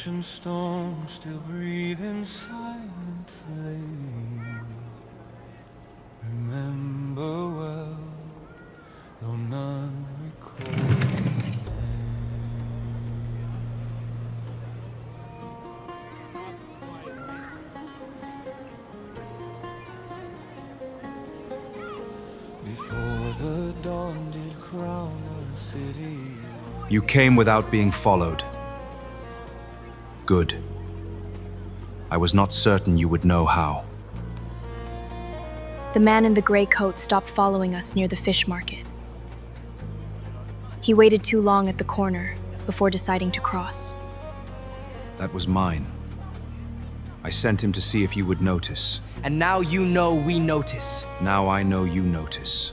ancient stone still breathe in silent flame. Remember well, though none recall your name. Before the dawn did crown the city. You came without being followed. Good. I was not certain you would know how. The man in the gray coat stopped following us near the fish market. He waited too long at the corner before deciding to cross. That was mine. I sent him to see if you would notice. And now you know we notice. Now I know you notice.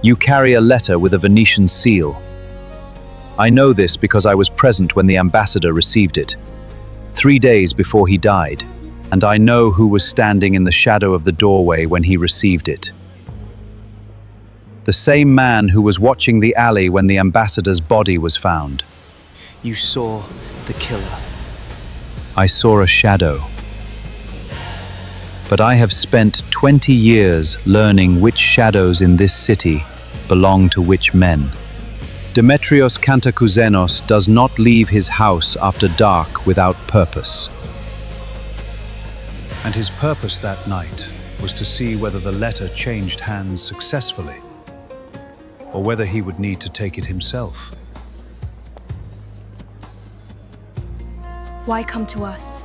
You carry a letter with a Venetian seal. I know this because I was present when the ambassador received it, 3 days before he died, and I know who was standing in the shadow of the doorway when he received it. The same man who was watching the alley when the ambassador's body was found. You saw the killer. I saw a shadow. But I have spent 20 years learning which shadows in this city belong to which men. Demetrios Kantokouzenos does not leave his house after dark without purpose. And his purpose that night was to see whether the letter changed hands successfully, or whether he would need to take it himself. Why come to us?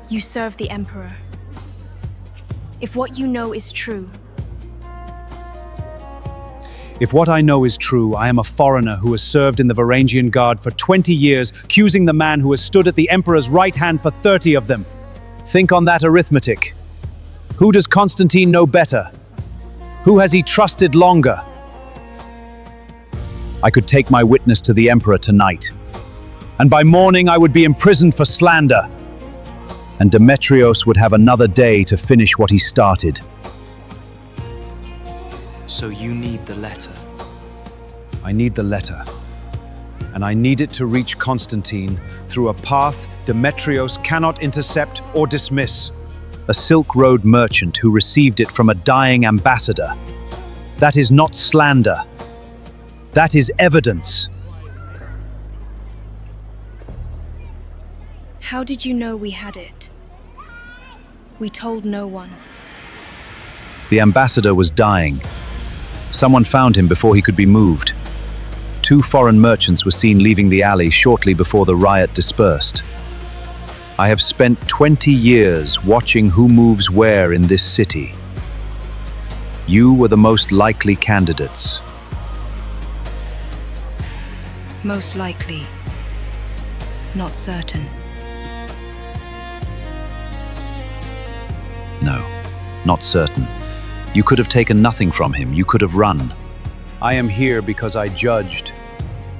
You serve the Emperor. If what you know is true. If what I know is true, I am a foreigner who has served in the Varangian Guard for 20 years, accusing the man who has stood at the Emperor's right hand for 30 of them. Think on that arithmetic. Who does Constantine know better? Who has he trusted longer? I could take my witness to the Emperor tonight, and by morning I would be imprisoned for slander, and Demetrios would have another day to finish what he started. So you need the letter. I need the letter, and I need it to reach Constantine through a path Demetrios cannot intercept or dismiss. A Silk Road merchant who received it from a dying ambassador. That is not slander. That is evidence. How did you know we had it? We told no one. The ambassador was dying. Someone found him before he could be moved. 2 foreign merchants were seen leaving the alley shortly before the riot dispersed. I have spent 20 years watching who moves where in this city. You were the most likely candidates. Most likely. Not certain. No, not certain. You could have taken nothing from him. You could have run. I am here because I judged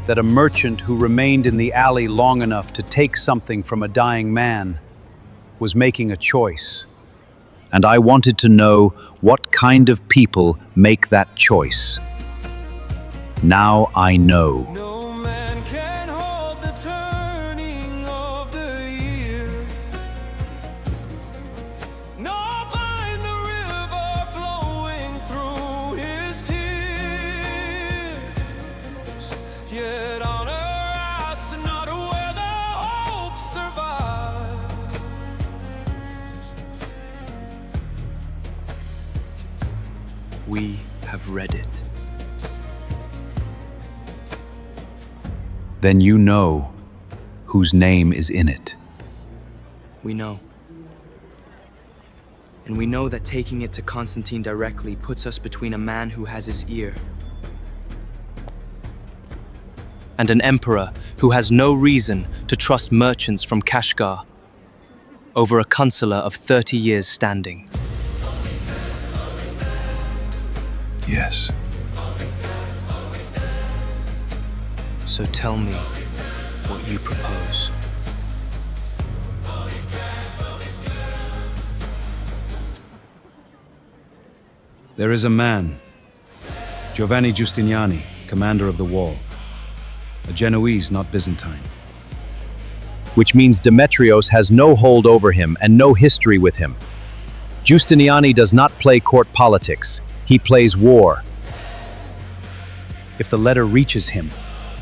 that a merchant who remained in the alley long enough to take something from a dying man was making a choice. And I wanted to know what kind of people make that choice. Now I know. No man can hold the turning of the year. Nor bind the river flowing through his tears. Yet honor us not where the hope survives. We have read it. Then you know whose name is in it. We know. And we know that taking it to Constantine directly puts us between a man who has his ear and an emperor who has no reason to trust merchants from Kashgar over a consular of 30 years standing. Yes. So tell me what you propose. There is a man, Giovanni Giustiniani, commander of the wall. A Genoese, not Byzantine. Which means Demetrios has no hold over him and no history with him. Giustiniani does not play court politics. He plays war. If the letter reaches him,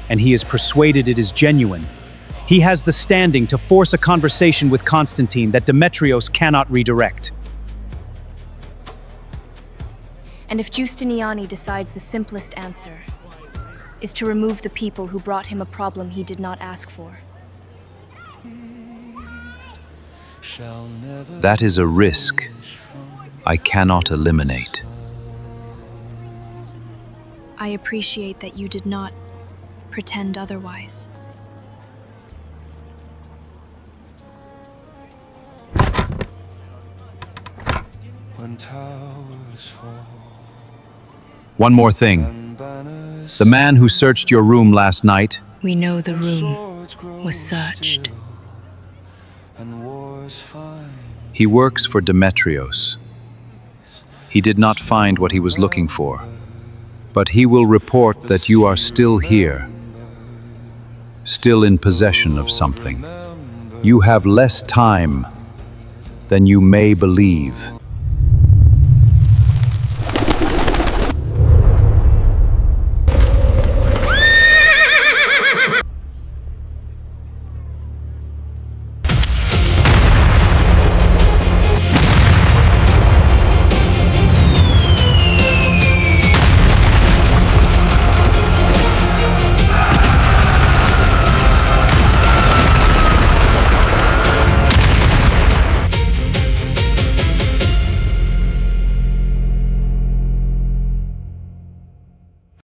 and he is persuaded it is genuine, he has the standing to force a conversation with Constantine that Demetrios cannot redirect. And if Giustiniani decides the simplest answer is to remove the people who brought him a problem he did not ask for. That is a risk I cannot eliminate. I appreciate that you did not pretend otherwise. When towers fall, One more thing. and banners The man who searched your room last night, We know the room swords grow was searched. still, and wars find he works for Demetrios. He did not find what he was looking for, but he will report that you are still here, still in possession of something. You have less time than you may believe.